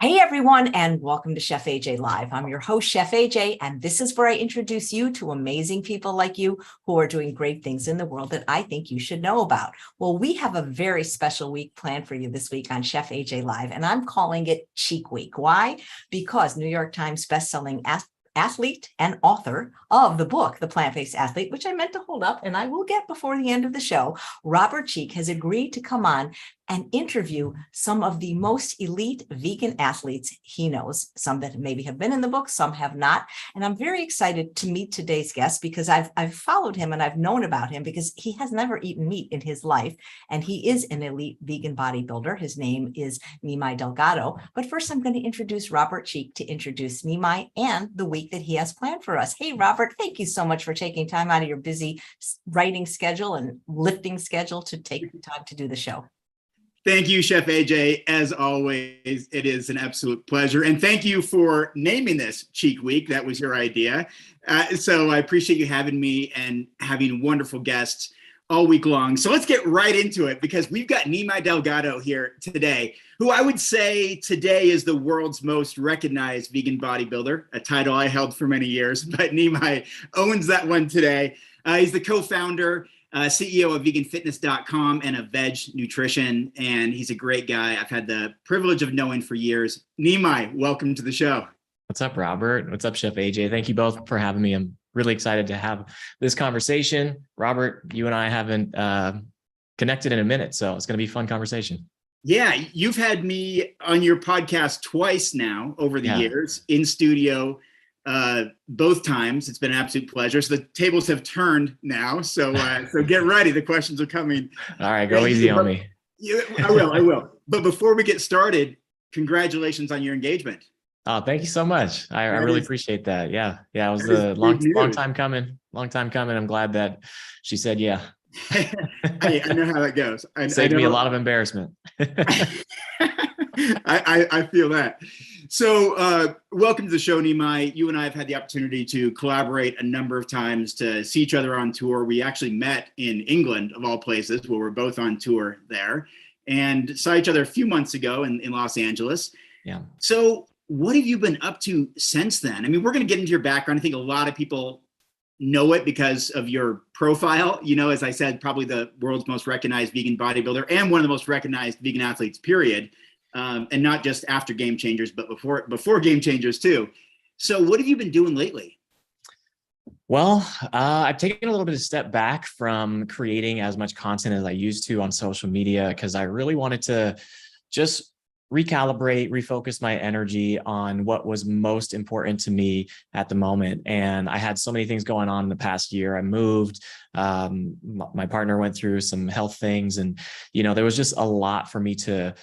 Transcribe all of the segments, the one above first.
Hey everyone, and welcome to Chef AJ Live. I'm your host, Chef AJ, and this is where I introduce you to amazing people like you who are doing great things in the world that I think you should know about. Well, we have a very special week planned for you this week on Chef AJ Live, and I'm calling it Cheek Week. Why? Because New York Times bestselling athlete and author of the book, The Plant-Based Athlete, which I meant to hold up and I will get before the end of the show, Robert Cheeke has agreed to come on and interview some of the most elite vegan athletes he knows, some that maybe have been in the book, some have not. And I'm very excited to meet today's guest because I've followed him and I've known about him because he has never eaten meat in his life. And he is an elite vegan bodybuilder. His name is Nimai Delgado. But first, I'm going to introduce Robert Cheeke to introduce Nimai and the week that he has planned for us. Hey, Robert, thank you so much for taking time out of your busy writing schedule and lifting schedule to take the time to do the show. Thank you, Chef AJ. As always, it is an absolute pleasure. And thank you for naming this Cheek Week. That was your idea. So I appreciate you having me and having wonderful guests all week long. So let's get right into it because we've got Nimai Delgado here today, who I would say today is the world's most recognized vegan bodybuilder, a title I held for many years, but Nimai owns that one today. He's the co-founder, CEO of veganfitness.com and of Vedge Nutrition, and he's a great guy I've had the privilege of knowing for years. Nimai, welcome to the show. What's up, Robert? What's up, Chef AJ? Thank you both for having me. I'm really excited to have this conversation. Robert, you and I haven't connected in a minute, so it's going to be a fun conversation. Yeah, you've had me on your podcast twice now over the years in studio. Both times. It's been an absolute pleasure. So the tables have turned now. So get ready. The questions are coming. All right, go easy on me. I will. But before we get started, congratulations on your engagement. Oh, thank you so much. I really appreciate that. Yeah. It was a long time coming. I'm glad that she said yeah. I know how that goes. Saved me a lot of embarrassment. I feel that. So welcome to the show, Nimai. You and I have had the opportunity to collaborate a number of times to see each other on tour. We actually met in England, of all places, where we're both on tour there, and saw each other a few months ago in Los Angeles. Yeah. So what have you been up to since then? I mean, we're going to get into your background. I think a lot of people know it because of your profile. You know, as I said, probably the world's most recognized vegan bodybuilder and one of the most recognized vegan athletes, period. And not just after Game Changers, but before Game Changers too. So what have you been doing lately? Well, I've taken a little bit of step back from creating as much content as I used to on social media because I really wanted to just recalibrate, refocus my energy on what was most important to me at the moment. And I had so many things going on in the past year. I moved, my partner went through some health things, and, there was just a lot for me to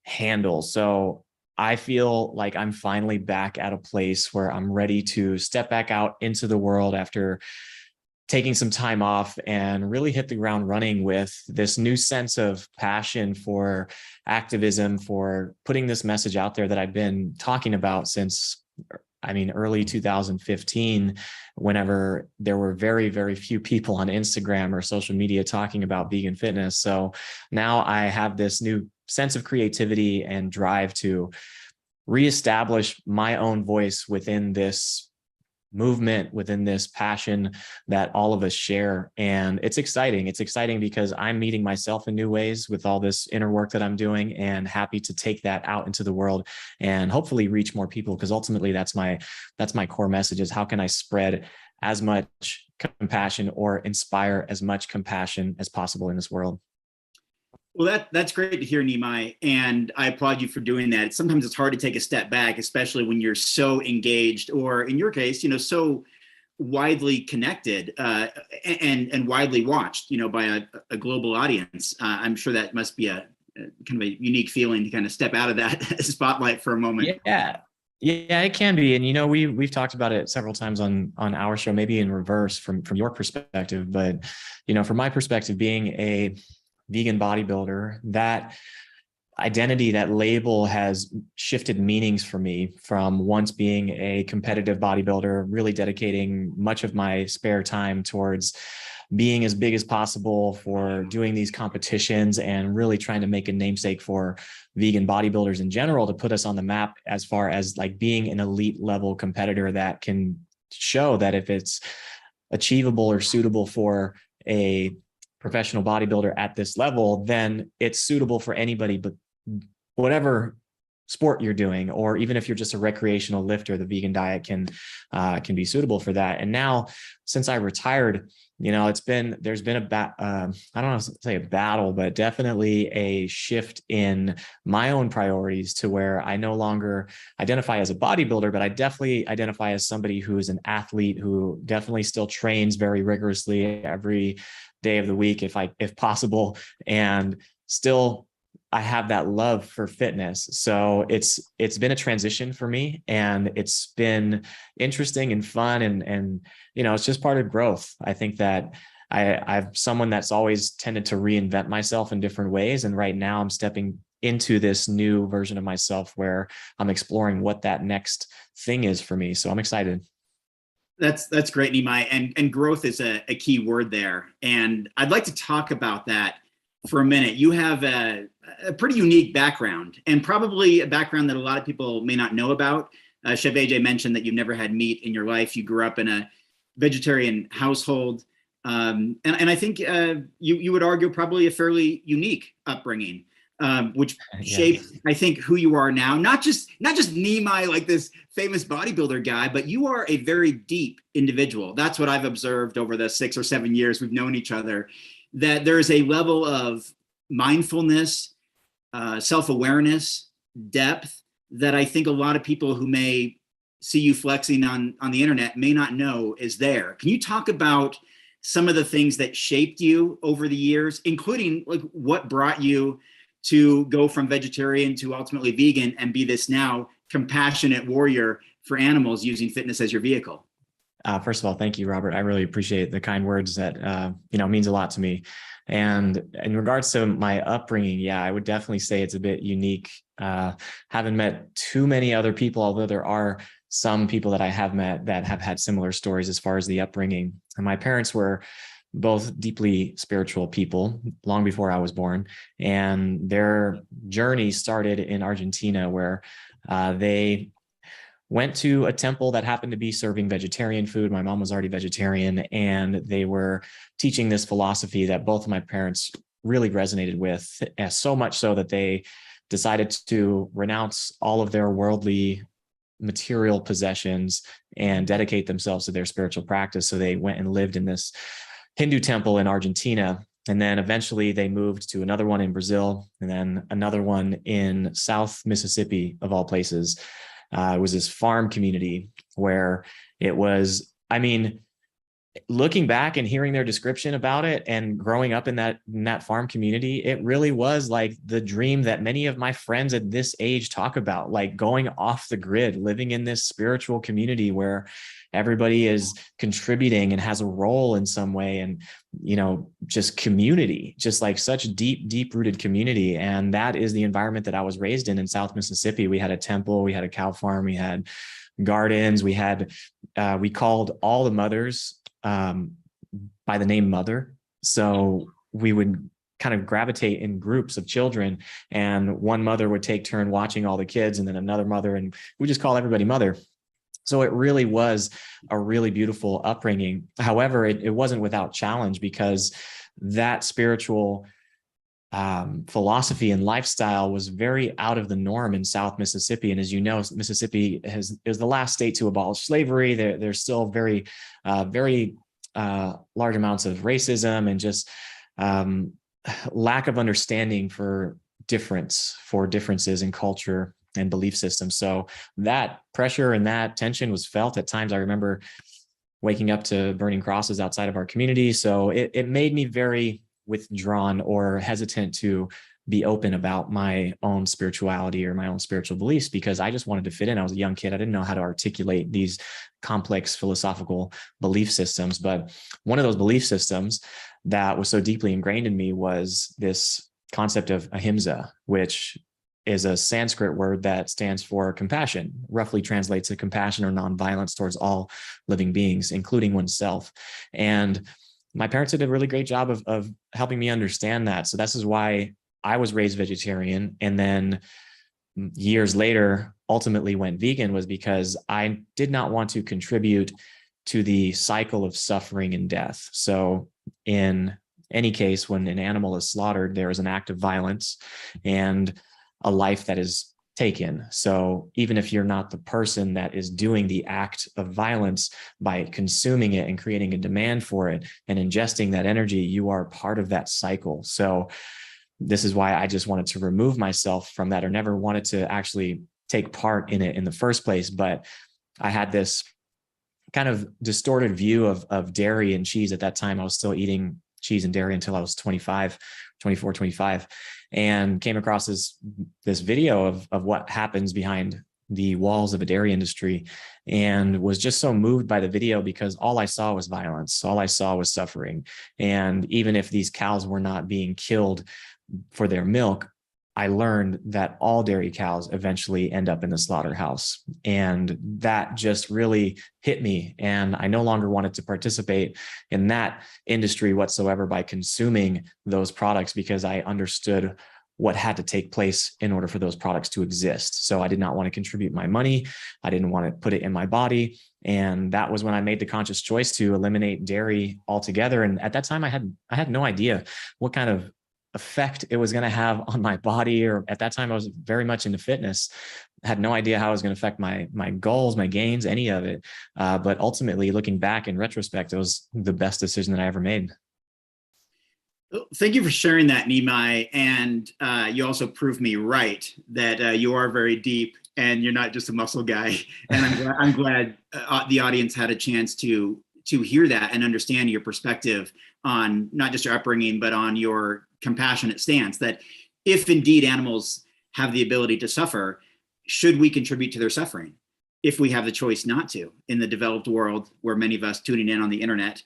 handle. So I feel like I'm finally back at a place where I'm ready to step back out into the world after taking some time off and really hit the ground running with this new sense of passion for activism, for putting this message out there that I've been talking about since, early 2015, whenever there were very, very few people on Instagram or social media talking about vegan fitness. So now I have this new sense of creativity and drive to reestablish my own voice within this movement, within this passion that all of us share. And it's exciting. It's exciting because I'm meeting myself in new ways with all this inner work that I'm doing, and happy to take that out into the world and hopefully reach more people. Because ultimately that's my core message, is how can I spread as much compassion or inspire as much compassion as possible in this world. Well, that's great to hear, Nimai, and I applaud you for doing that. Sometimes it's hard to take a step back, especially when you're so engaged, or in your case, so widely connected and widely watched, by a global audience. I'm sure that must be a kind of a unique feeling to kind of step out of that spotlight for a moment. Yeah, it can be. And, we've talked about it several times on our show, maybe in reverse from your perspective. But, from my perspective, being a vegan bodybuilder, that identity, that label has shifted meanings for me from once being a competitive bodybuilder, really dedicating much of my spare time towards being as big as possible, for doing these competitions, and really trying to make a namesake for vegan bodybuilders in general, to put us on the map as far as like being an elite level competitor that can show that if it's achievable or suitable for a professional bodybuilder at this level, then it's suitable for anybody, but whatever sport you're doing, or even if you're just a recreational lifter, the vegan diet can be suitable for that. And now, since I retired, there's been I don't know if to say a battle, but definitely a shift in my own priorities, to where I no longer identify as a bodybuilder, but I definitely identify as somebody who is an athlete, who definitely still trains very rigorously every day of the week, if possible, and still I have that love for fitness. So it's been a transition for me, and it's been interesting and fun, and it's just part of growth. I think that I'm someone that's always tended to reinvent myself in different ways, and right now I'm stepping into this new version of myself where I'm exploring what that next thing is for me. So I'm excited. That's great, Nimai, and growth is a key word there, and I'd like to talk about that for a minute. You have a pretty unique background, and probably a background that a lot of people may not know about. Chef AJ mentioned that you've never had meat in your life. You grew up in a vegetarian household, and I think you would argue probably a fairly unique upbringing, which shaped, I think, who you are now. Not just Nimai, like this famous bodybuilder guy, but you are a very deep individual. That's what I've observed over the 6 or 7 years we've known each other, that there is a level of mindfulness, self-awareness, depth, that I think a lot of people who may see you flexing on the internet may not know is there. Can you talk about some of the things that shaped you over the years, including like what brought you to go from vegetarian to ultimately vegan and be this now compassionate warrior for animals using fitness as your vehicle? First of all, thank you, Robert. I really appreciate the kind words. That means a lot to me. And in regards to my upbringing, I would definitely say it's a bit unique. Haven't met too many other people, although there are some people that I have met that have had similar stories as far as the upbringing. And my parents were both deeply spiritual people long before I was born, and their journey started in Argentina, where they went to a temple that happened to be serving vegetarian food. My mom was already vegetarian, and they were teaching this philosophy that both of my parents really resonated with, so much so that they decided to renounce all of their worldly material possessions and dedicate themselves to their spiritual practice. So they went and lived in this Hindu temple in Argentina. And then eventually they moved to another one in Brazil, and then another one in South Mississippi, of all places. It was this farm community where it was, looking back and hearing their description about it and growing up in that farm community, it really was like the dream that many of my friends at this age talk about, like going off the grid, living in this spiritual community where everybody is contributing and has a role in some way. And, just community, just like such deep rooted community. And that is the environment that I was raised in South Mississippi. We had a temple, we had a cow farm, we had gardens, we called all the mothers by the name Mother. So we would kind of gravitate in groups of children, and one mother would take turn watching all the kids, and then another mother, and we just call everybody Mother. So it really was a really beautiful upbringing. However, it wasn't without challenge, because that spiritual philosophy and lifestyle was very out of the norm in South Mississippi. And as you know, Mississippi is the last state to abolish slavery. There's still very large amounts of racism and just lack of understanding for differences in culture and belief systems. So that pressure and that tension was felt at times. I remember waking up to burning crosses outside of our community. So it made me very withdrawn or hesitant to be open about my own spirituality or my own spiritual beliefs, because I just wanted to fit in. I was a young kid. I didn't know how to articulate these complex philosophical belief systems. But one of those belief systems that was so deeply ingrained in me was this concept of ahimsa, which is a Sanskrit word that stands for compassion, roughly translates to compassion or nonviolence towards all living beings, including oneself. And my parents did a really great job of helping me understand that. So this is why I was raised vegetarian. And then years later, ultimately went vegan, was because I did not want to contribute to the cycle of suffering and death. So in any case, when an animal is slaughtered, there is an act of violence and a life that is taken. So even if you're not the person that is doing the act of violence, by consuming it and creating a demand for it and ingesting that energy, you are part of that cycle. So this is why I just wanted to remove myself from that, or never wanted to actually take part in it in the first place. But I had this kind of distorted view of dairy and cheese. At that time, I was still eating cheese and dairy until I was 24, 25, and came across this video of what happens behind the walls of a dairy industry, and was just so moved by the video because all I saw was violence. All I saw was suffering. And even if these cows were not being killed for their milk, I learned that all dairy cows eventually end up in the slaughterhouse. And that just really hit me. And I no longer wanted to participate in that industry whatsoever by consuming those products, because I understood what had to take place in order for those products to exist. So I did not want to contribute my money. I didn't want to put it in my body. And that was when I made the conscious choice to eliminate dairy altogether. And at that time, I had no idea what kind of effect it was going to have on my body. Or at that time, I was very much into fitness. I had no idea how it was going to affect my goals, my gains, any of it. But ultimately, looking back in retrospect, it was the best decision that I ever made. Thank you for sharing that, Nimai. And you also proved me right that you are very deep and you're not just a muscle guy. And I'm glad the audience had a chance to hear that and understand your perspective on not just your upbringing, but on your compassionate stance, that if indeed animals have the ability to suffer, should we contribute to their suffering? If we have the choice not to, in the developed world where many of us tuning in on the internet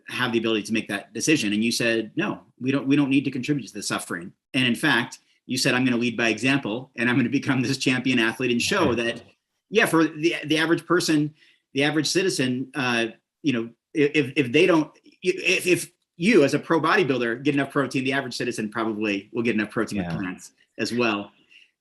have the ability to make that decision. And you said, no, we don't need to contribute to the suffering. And in fact, you said, I'm going to lead by example, and I'm going to become this champion athlete and show that, yeah, for the average person, the average citizen, if they don't, if you as a pro bodybuilder get enough protein, the average citizen probably will get enough protein with plants as well.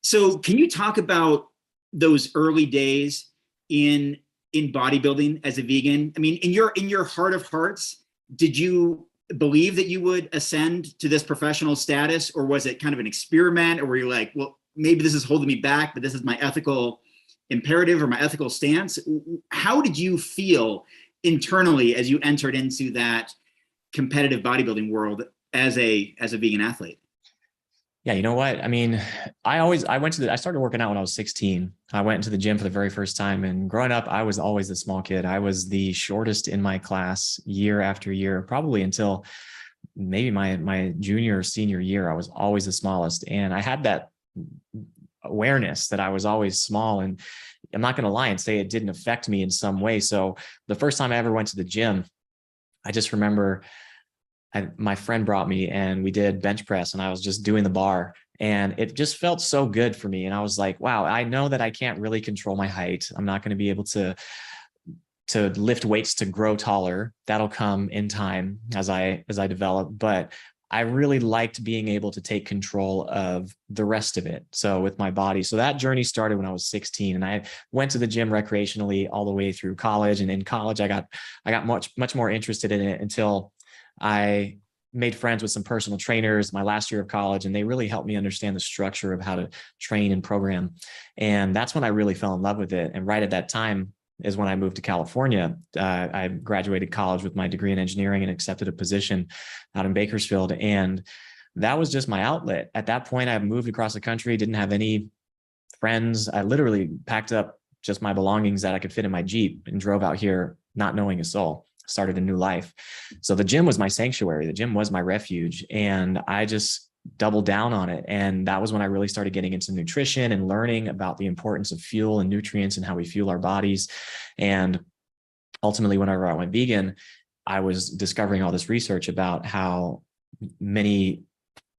So can you talk about those early days in bodybuilding as a vegan? I mean, in your heart of hearts, did you believe that you would ascend to this professional status, or was it kind of an experiment, or were you like, well, maybe this is holding me back, but this is my ethical imperative or my ethical stance? How did you feel internally as you entered into that competitive bodybuilding world as a vegan athlete? Yeah, you know what? I mean, I started working out when I was 16. I went into the gym for the very first time, and growing up, I was always the small kid. I was the shortest in my class year after year, probably until maybe my junior or senior year. I was always the smallest. And I had that awareness that I was always small, and I'm not going to lie and say it didn't affect me in some way. So the first time I ever went to the gym, I just remember my friend brought me and we did bench press, and I was just doing the bar, and it just felt so good for me. And I was like, wow, I know that I can't really control my height. I'm not going to be able to lift weights to grow taller. That'll come in time as I develop. But I really liked being able to take control of the rest of it. So with my body. So that journey started when I was 16, and I went to the gym recreationally all the way through college. And in college, I got much more interested in it until I made friends with some personal trainers my last year of college, and they really helped me understand the structure of how to train and program. And that's when I really fell in love with it. And right at that time is when I moved to California. I graduated college with my degree in engineering and accepted a position out in Bakersfield. And that was just my outlet. At that point, I moved across the country, didn't have any friends. I literally packed up just my belongings that I could fit in my Jeep and drove out here, not knowing a soul. Started a new life. So the gym was my sanctuary. The gym was my refuge. And I just doubled down on it. And that was when I really started getting into nutrition and learning about the importance of fuel and nutrients and how we fuel our bodies. And ultimately, whenever I went vegan, I was discovering all this research about how many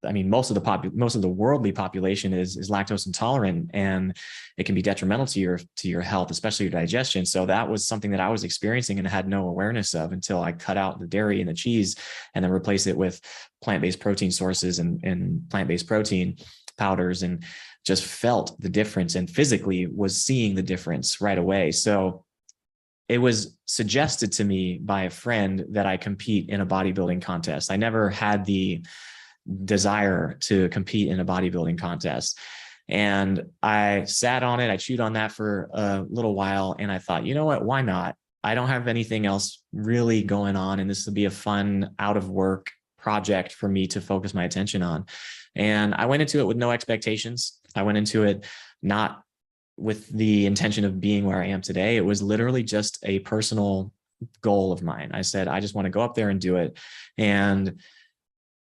I mean, most of the worldly population is lactose intolerant, and it can be detrimental to your health, especially your digestion. So that was something that I was experiencing and had no awareness of until I cut out the dairy and the cheese and then replace it with plant-based protein sources and plant-based protein powders, and just felt the difference and physically was seeing the difference right away. So it was suggested to me by a friend that I compete in a bodybuilding contest. I never had the desire to compete in a bodybuilding contest. And I sat on it. I chewed on that for a little while. And I thought, you know what, why not? I don't have anything else really going on. And this would be a fun out of work project for me to focus my attention on. And I went into it with no expectations. I went into it not with the intention of being where I am today. It was literally just a personal goal of mine. I said, I just want to go up there and do it. And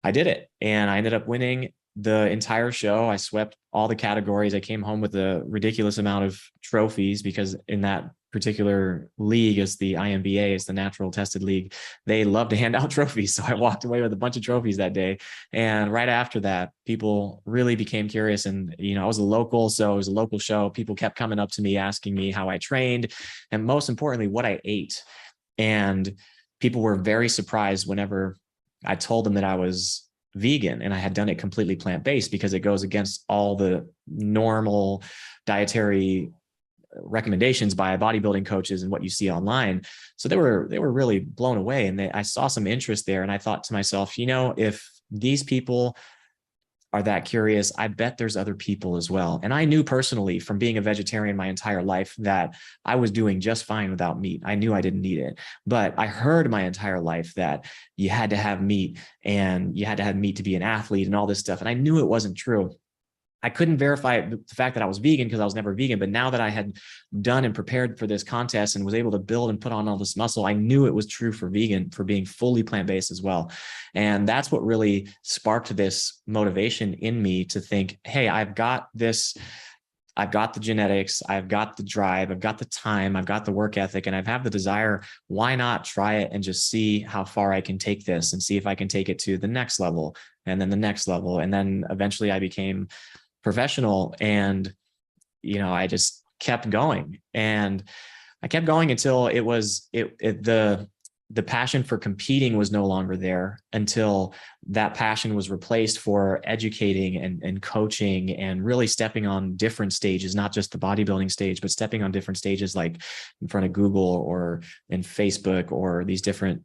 I did it. And I ended up winning the entire show. I swept all the categories. I came home with a ridiculous amount of trophies, because in that particular league, is the IFBB, it's the natural tested league, they love to hand out trophies. So I walked away with a bunch of trophies that day. And right after that, people really became curious. And, you know, I was a local, so it was a local show. People kept coming up to me, asking me how I trained, and most importantly, what I ate. And people were very surprised whenever I told them that I was vegan and I had done it completely plant-based, because it goes against all the normal dietary recommendations by bodybuilding coaches and what you see online. So they were really blown away, and I saw some interest there. And I thought to myself, you know, if these people are that curious, I bet there's other people as well. And I knew personally from being a vegetarian my entire life that I was doing just fine without meat. I knew I didn't need it, but I heard my entire life that you had to have meat, and you had to have meat to be an athlete and all this stuff. And I knew it wasn't true. I couldn't verify the fact that I was vegan because I was never vegan. But now that I had done and prepared for this contest and was able to build and put on all this muscle, I knew it was true for vegan, for being fully plant-based as well. And that's what really sparked this motivation in me to think, hey, I've got this. I've got the genetics, I've got the drive, I've got the time, I've got the work ethic, and I have the desire. Why not try it and just see how far I can take this, and see if I can take it to the next level, and then the next level. And then eventually I became professional, and, you know, I just kept going, and I kept going until the passion for competing was no longer there, until that passion was replaced for educating and coaching, and really stepping on different stages, not just the bodybuilding stage, but stepping on different stages, like in front of Google or in Facebook or these different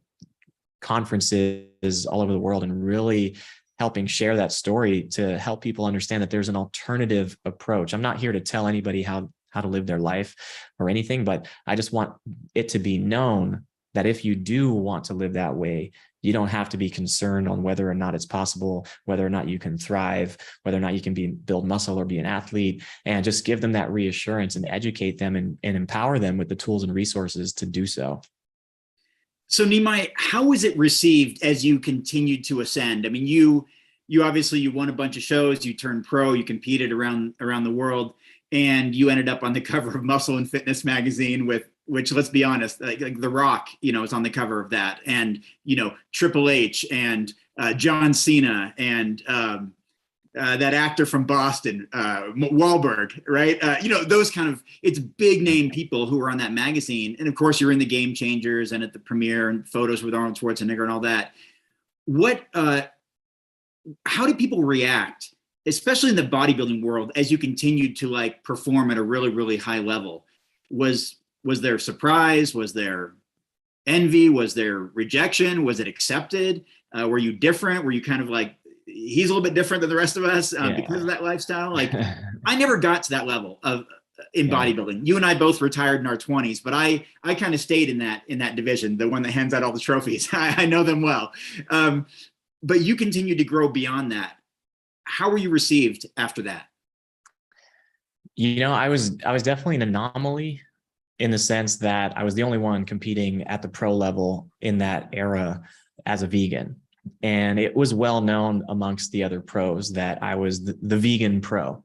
conferences all over the world, and really helping share that story to help people understand that there's an alternative approach. I'm not here to tell anybody how to live their life or anything, but I just want it to be known that if you do want to live that way, you don't have to be concerned on whether or not it's possible, whether or not you can thrive, whether or not you can build muscle or be an athlete, and just give them that reassurance and educate them and empower them with the tools and resources to do so. So Nimai, how was it received as you continued to ascend? I mean, you obviously, you won a bunch of shows, you turned pro, you competed around the world, and you ended up on the cover of Muscle and Fitness magazine which, let's be honest, like The Rock, you know, is on the cover of that, and, you know, Triple H and John Cena and that actor from Boston, Wahlberg, right? You know, those kind of, it's big name people who are on that magazine. And of course, you're in the Game Changers and at the premiere, and photos with Arnold Schwarzenegger and all that. How did people react, especially in the bodybuilding world, as you continued to like perform at a really, really high level? Was there surprise? Was there envy? Was there rejection? Was it accepted? Were you different? Were you kind of like, he's a little bit different than the rest of us because of that lifestyle? Like, I never got to that level in bodybuilding. You and I both retired in our 20s, but I kind of stayed in that division, the one that hands out all the trophies. I know them well. But you continued to grow beyond that. How were you received after that? You know, I was definitely an anomaly, in the sense that I was the only one competing at the pro level in that era as a vegan. And it was well known amongst the other pros that I was the vegan pro,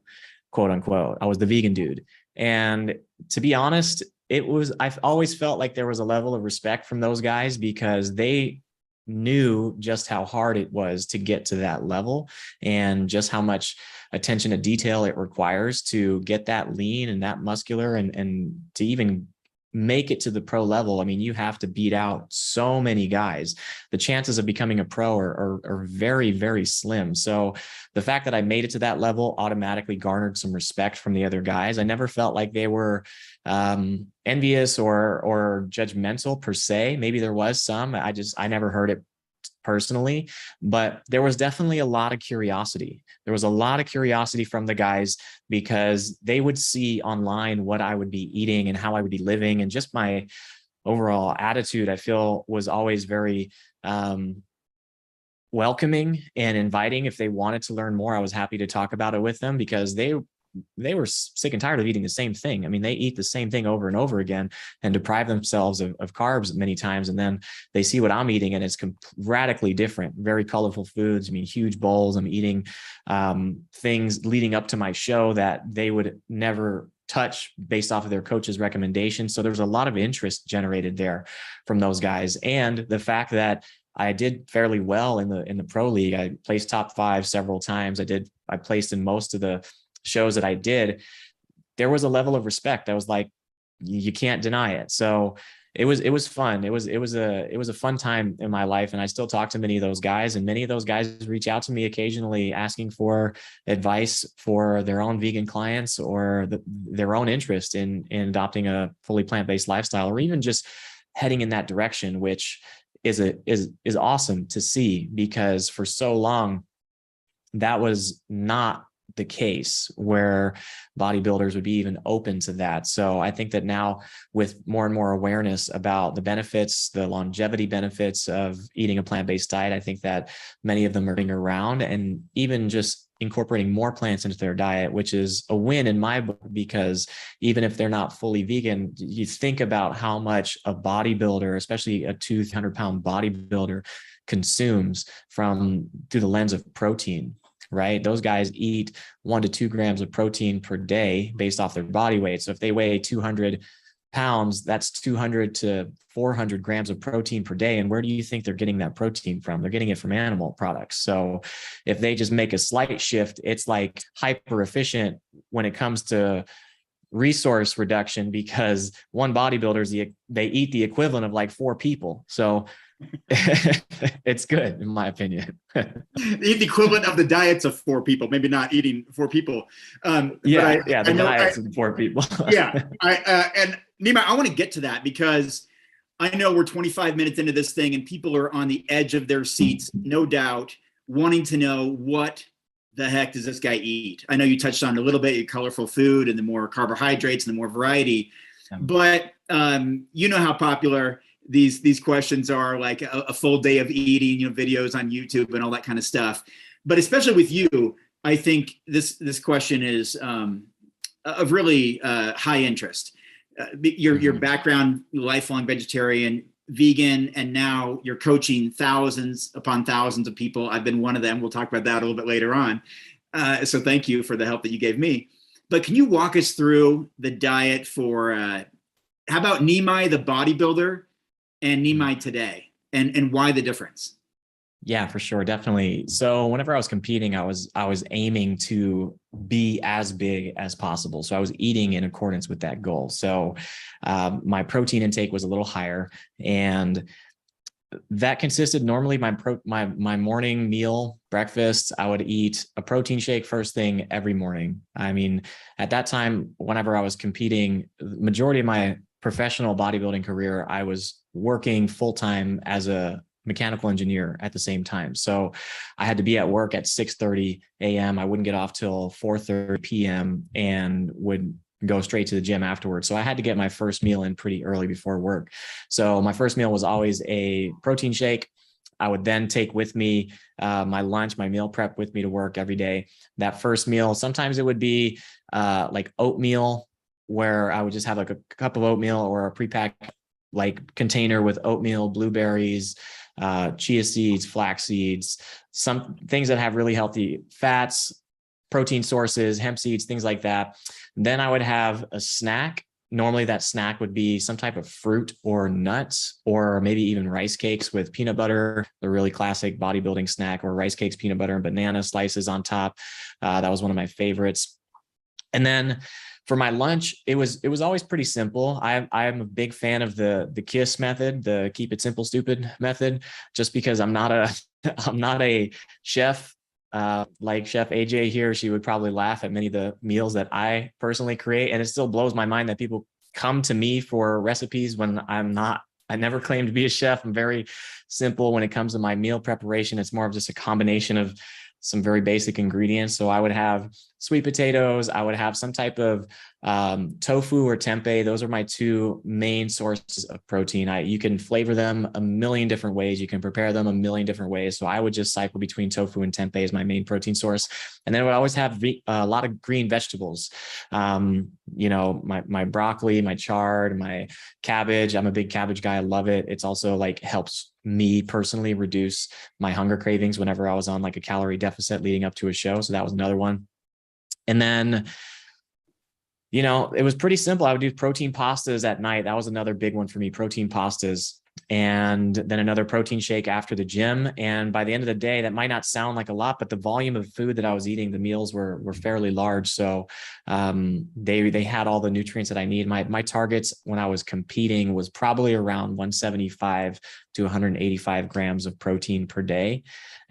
quote unquote. I was the vegan dude. And to be honest, I've always felt like there was a level of respect from those guys, because they knew just how hard it was to get to that level and just how much attention to detail it requires to get that lean and that muscular and to even make it to the pro level. I mean, you have to beat out so many guys. The chances of becoming a pro are very, very slim. So the fact that I made it to that level automatically garnered some respect from the other guys. I never felt like they were envious or judgmental per se. Maybe there was some. I never heard it personally, but there was definitely a lot of curiosity. There was a lot of curiosity from the guys because they would see online what I would be eating and how I would be living, and just my overall attitude, I feel, was always very welcoming and inviting. If they wanted to learn more, I was happy to talk about it with them because they were sick and tired of eating the same thing. I mean, they eat the same thing over and over again and deprive themselves of carbs many times. And then they see what I'm eating and it's radically different, very colorful foods. I mean, huge bowls. I'm eating things leading up to my show that they would never touch based off of their coach's recommendations. So there's a lot of interest generated there from those guys. And the fact that I did fairly well in the pro league. I placed top 5 several times. I placed in most of the shows that I did. There was a level of respect. I was like, you can't deny it. So it was fun. It was a fun time in my life. And I still talk to many of those guys, and many of those guys reach out to me occasionally asking for advice for their own vegan clients or their own interest in adopting a fully plant-based lifestyle, or even just heading in that direction, which is awesome to see, because for so long that was not the case where bodybuilders would be even open to that. So I think that now, with more and more awareness about the benefits, the longevity benefits of eating a plant-based diet, I think that many of them are being around and even just incorporating more plants into their diet, which is a win in my book, because even if they're not fully vegan, you think about how much a bodybuilder, especially a 200-pound bodybuilder, consumes through the lens of protein. Right? Those guys eat 1 to 2 grams of protein per day based off their body weight. So if they weigh 200 pounds, that's 200 to 400 grams of protein per day. And where do you think they're getting that protein from? They're getting it from animal products. So if they just make a slight shift, it's like hyper efficient when it comes to resource reduction, because one bodybuilder, they eat the equivalent of like 4 people. So it's good, in my opinion. Eat the equivalent of the diets of 4 people, maybe not eating 4 people. The diets of 4 people. And Nimai, I want to get to that, because I know we're 25 minutes into this thing and people are on the edge of their seats, no doubt, wanting to know, what the heck does this guy eat? I know you touched on a little bit, your colorful food and the more carbohydrates and the more variety, but you know how popular these questions are, like a full day of eating, videos on YouTube and all that kind of stuff. But especially with you, I think this question is of really high interest. Your background, lifelong vegetarian, vegan, and now you're coaching thousands upon thousands of people. I've been one of them. We'll talk about that a little bit later on. So thank you for the help that you gave me. But can you walk us through the diet for, how about Nimai the bodybuilder and Nimai today, and why the difference? Yeah, for sure. Definitely. So whenever I was competing, I was aiming to be as big as possible. So I was eating in accordance with that goal. So my protein intake was a little higher, and that consisted normally my morning meal, breakfast. I would eat a protein shake first thing every morning. I mean, at that time, whenever I was competing, the majority of my professional bodybuilding career, I was working full-time as a mechanical engineer at the same time. So I had to be at work at 6:30 a.m. I wouldn't get off till 4:30 p.m. and would go straight to the gym afterwards. So I had to get my first meal in pretty early before work. So my first meal was always a protein shake. I would then take with me my lunch, my meal prep with me to work every day. That first meal, sometimes it would be like oatmeal, where I would just have like a cup of oatmeal or a pre-packed like container with oatmeal, blueberries, chia seeds, flax seeds, some things that have really healthy fats, protein sources, hemp seeds, things like that. Then I would have a snack normally that snack would be some type of fruit or nuts, or maybe even rice cakes with peanut butter, the really classic bodybuilding snack, or rice cakes, peanut butter, and banana slices on top. That was one of my favorites. And then for my lunch, it was always pretty simple. I'm a big fan of the KISS method, the keep it simple, stupid method, just because I'm not a chef. Like Chef AJ here, she would probably laugh at many of the meals that I personally create. And it still blows my mind that people come to me for recipes when I never claim to be a chef. I'm very simple when it comes to my meal preparation. It's more of just a combination of some very basic ingredients. So I would have sweet potatoes. I would have some type of tofu or tempeh. Those are my two main sources of protein. You can flavor them a million different ways. You can prepare them a million different ways. So I would just cycle between tofu and tempeh as my main protein source. And then I would always have a lot of green vegetables. My broccoli, my chard, my cabbage. I'm a big cabbage guy. I love it. It's also like helps me personally reduce my hunger cravings whenever I was on like a calorie deficit leading up to a show. So that was another one. And then, it was pretty simple. I would do protein pastas at night. That was another big one for me, protein pastas. And then another protein shake after the gym. And by the end of the day, that might not sound like a lot, but the volume of food that I was eating, the meals were fairly large. So they had all the nutrients that I need. My targets when I was competing was probably around 175 to 185 grams of protein per day.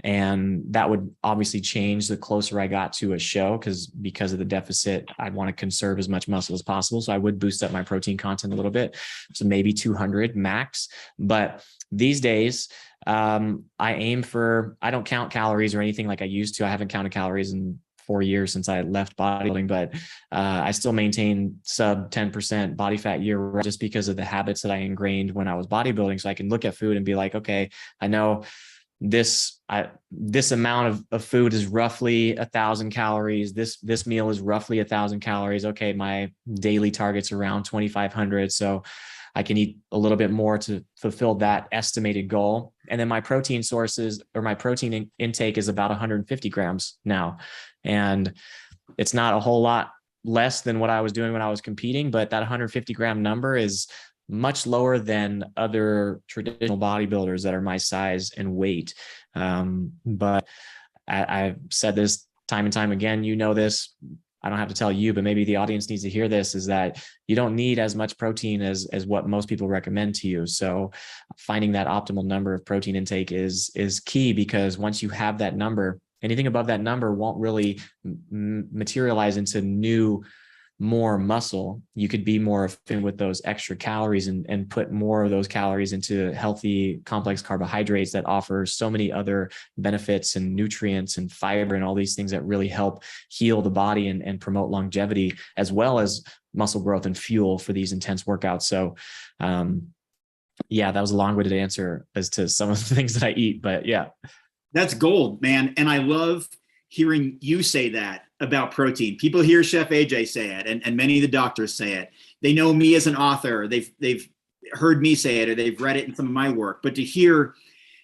And that would obviously change the closer I got to a show, because of the deficit, I'd want to conserve as much muscle as possible. So I would boost up my protein content a little bit. So maybe 200 max. But these days, I don't count calories or anything like I used to. I haven't counted calories in 4 years since I left bodybuilding, but I still maintain sub 10% body fat year, just because of the habits that I ingrained when I was bodybuilding. So I can look at food and be like, okay, I know this amount of food is roughly 1,000 calories. This meal is roughly 1,000 calories. Okay, my daily target's around 2,500. So I can eat a little bit more to fulfill that estimated goal. And then my protein sources, or my protein intake, is about 150 grams now. And it's not a whole lot less than what I was doing when I was competing, but that 150 gram number is much lower than other traditional bodybuilders that are my size and weight. But I've said this time and time again, this, I don't have to tell you, but maybe the audience needs to hear this, is that you don't need as much protein as what most people recommend to you. So finding that optimal number of protein intake is key, because once you have that number, anything above that number won't really materialize into more muscle. You could be more efficient with those extra calories and put more of those calories into healthy complex carbohydrates that offer so many other benefits and nutrients and fiber and all these things that really help heal the body and promote longevity, as well as muscle growth and fuel for these intense workouts. So that was a long-winded answer as to some of the things that I eat, but yeah. That's gold, man. And I love hearing you say that about protein. People hear Chef AJ say it, and many of the doctors say it. They know me as an author. They've heard me say it, or they've read it in some of my work. But to hear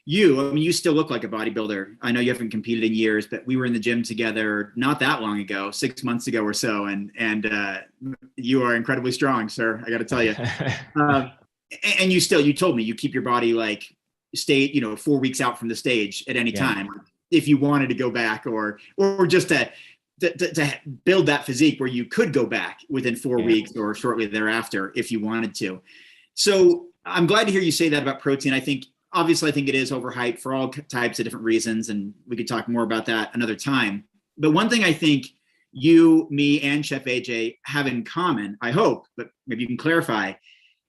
you, I mean, you still look like a bodybuilder. I know you haven't competed in years, but we were in the gym together not that long ago, 6 months ago or so. And you are incredibly strong, sir. I got to tell you. And you told me you keep your body like 4 weeks out from the stage at any time, if you wanted to go back, or just to build that physique where you could go back within 4 weeks or shortly thereafter if you wanted to. So I'm glad to hear you say that about protein. I think it is overhyped for all types of different reasons, and we could talk more about that another time. But one thing I think you, me, and Chef AJ have in common, I hope, but maybe you can clarify,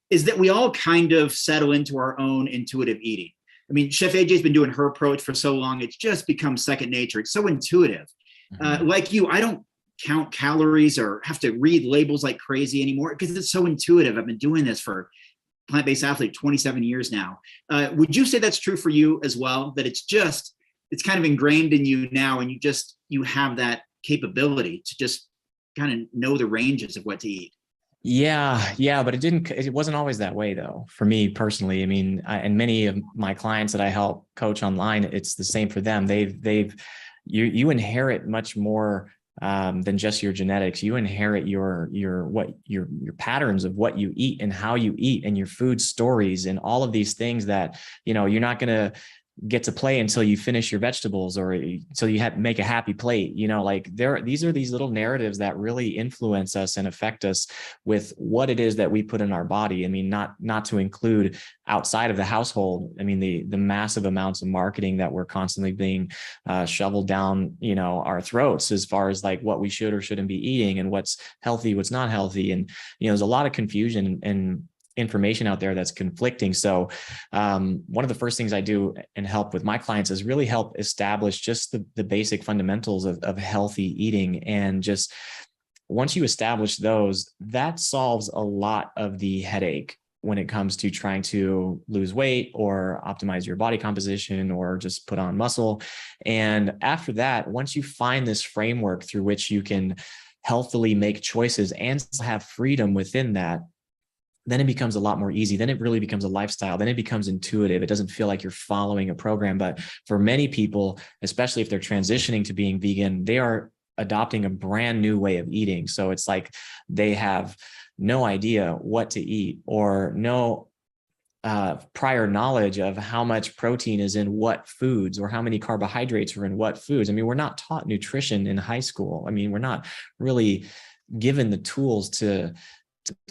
is that we all kind of settle into our own intuitive eating. I mean, Chef AJ's been doing her approach for so long, it's just become second nature. It's so intuitive. Like you, I don't count calories or have to read labels like crazy anymore, because it's so intuitive. I've been doing this for Plant-Based Athlete 27 years now. Would you say that's true for you as well? That it's kind of ingrained in you now, and you have that capability to just kind of know the ranges of what to eat? Yeah, but it wasn't always that way though, for me personally. I mean, and many of my clients that I help coach online, it's the same for them. You inherit much more than just your genetics. You inherit your patterns of what you eat and how you eat, and your food stories and all of these things that, you're not going to get to play until you finish your vegetables or until you make a happy plate. These are these little narratives that really influence us and affect us with what it is that we put in our body. I mean, not to include outside of the household. I mean, the massive amounts of marketing that we're constantly being shoveled down, our throats, as far as like what we should or shouldn't be eating and what's healthy, what's not healthy. And, there's a lot of confusion and information out there that's conflicting. So one of the first things I do and help with my clients is really help establish just the basic fundamentals of healthy eating. And just once you establish those, that solves a lot of the headache when it comes to trying to lose weight or optimize your body composition or just put on muscle. And after that, once you find this framework through which you can healthily make choices and have freedom within that, then it becomes a lot more easy. Then it really becomes a lifestyle. Then it becomes intuitive. It doesn't feel like you're following a program. But for many people, especially if they're transitioning to being vegan, they are adopting a brand new way of eating. So it's like they have no idea what to eat or no prior knowledge of how much protein is in what foods or how many carbohydrates are in what foods. I mean, we're not taught nutrition in high school. I mean, we're not really given the tools to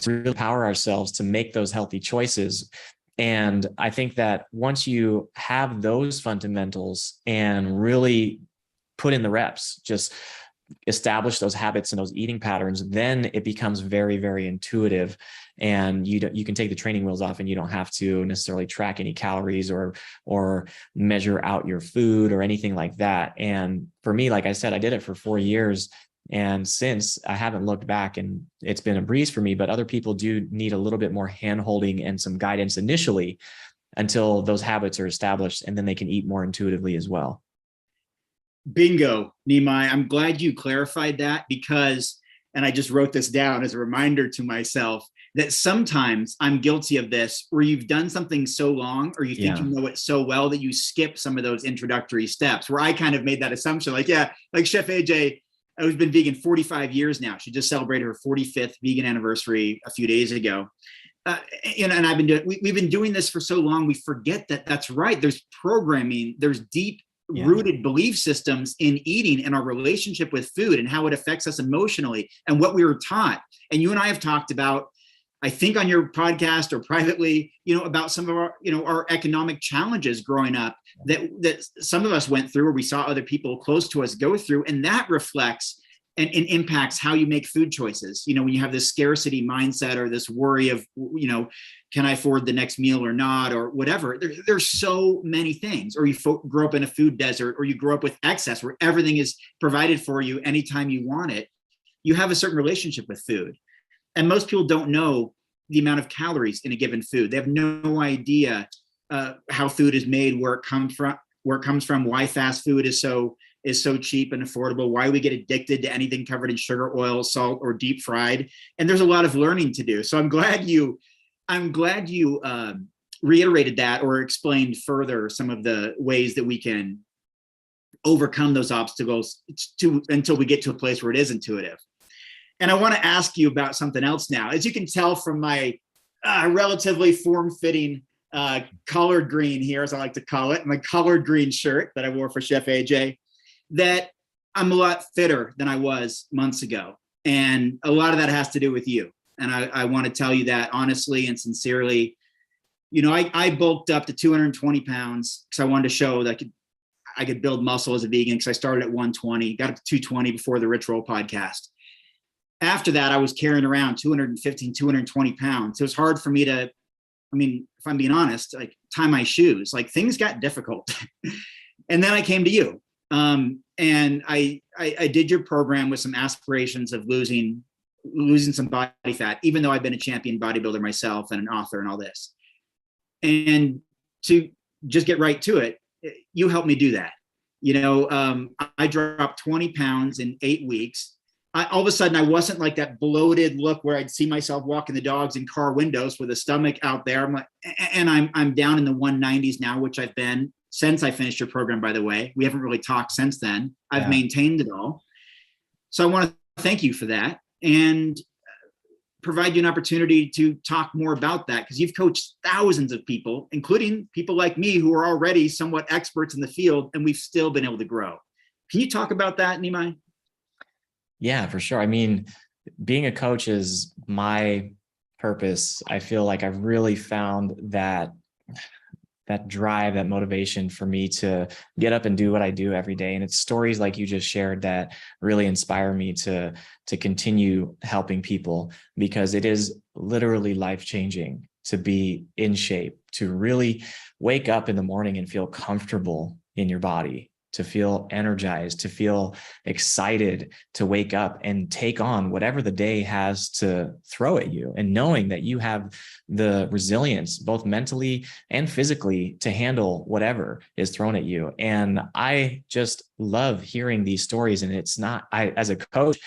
really power ourselves to make those healthy choices. And I think that once you have those fundamentals and really put in the reps, just establish those habits and those eating patterns, then it becomes very, very intuitive. And you can take the training wheels off and you don't have to necessarily track any calories or measure out your food or anything like that. And for me, like I said, I did it for 4 years. And since I haven't looked back, and it's been a breeze for me, but other people do need a little bit more hand-holding and some guidance initially until those habits are established, and then they can eat more intuitively as well. Bingo, Nimai. I'm glad you clarified that because, and I just wrote this down as a reminder to myself, that sometimes I'm guilty of this, where you've done something so long or you think you know it so well that you skip some of those introductory steps, where I kind of made that assumption, like Chef AJ, who's been vegan 45 years now. She just celebrated her 45th vegan anniversary a few days ago. And I've been we've been doing this for so long, we forget that that's right. There's programming, there's deep rooted belief systems in eating and our relationship with food and how it affects us emotionally and what we were taught. And you and I have talked about, I think on your podcast or privately, about some of our, our economic challenges growing up that some of us went through, or we saw other people close to us go through, and that reflects and impacts how you make food choices. When you have this scarcity mindset or this worry of, can I afford the next meal or not, or whatever. There's so many things. Or you grow up in a food desert, or you grow up with excess where everything is provided for you anytime you want it. You have a certain relationship with food. And most people don't know the amount of calories in a given food. They have no idea how food is made, where it comes from, why fast food is so cheap and affordable, why we get addicted to anything covered in sugar, oil, salt, or deep fried. And there's a lot of learning to do. So I'm glad you reiterated that or explained further some of the ways that we can overcome those obstacles until we get to a place where it is intuitive. And I want to ask you about something else now. As you can tell from my relatively form-fitting collard green here, as I like to call it, my collard green shirt that I wore for Chef AJ, that I'm a lot fitter than I was months ago. And a lot of that has to do with you. And I want to tell you that honestly and sincerely. I bulked up to 220 pounds because I wanted to show that I could build muscle as a vegan, because I started at 120, got up to 220 before the Rich Roll podcast. After that, I was carrying around 215, 220 pounds. It was hard for me to, if I'm being honest, like tie my shoes, like things got difficult. And then I came to you. And I did your program with some aspirations of losing some body fat, even though I've been a champion bodybuilder myself and an author and all this. And to just get right to it, you helped me do that. I dropped 20 pounds in 8 weeks. All of a sudden, I wasn't like that bloated look where I'd see myself walking the dogs in car windows with a stomach out there. I'm down in the 190s now, which I've been since I finished your program, by the way. We haven't really talked since then. I've maintained it all. So I want to thank you for that and provide you an opportunity to talk more about that, because you've coached thousands of people, including people like me who are already somewhat experts in the field, and we've still been able to grow. Can you talk about that, Nimai? Yeah, for sure. I mean, being a coach is my purpose. I feel like I've really found that drive, that motivation for me to get up and do what I do every day. And it's stories like you just shared that really inspire me to continue helping people, because it is literally life-changing to be in shape, to really wake up in the morning and feel comfortable in your body, to feel energized, to feel excited to wake up and take on whatever the day has to throw at you, and knowing that you have the resilience, both mentally and physically, to handle whatever is thrown at you. And I just love hearing these stories. And it's not, as a coach,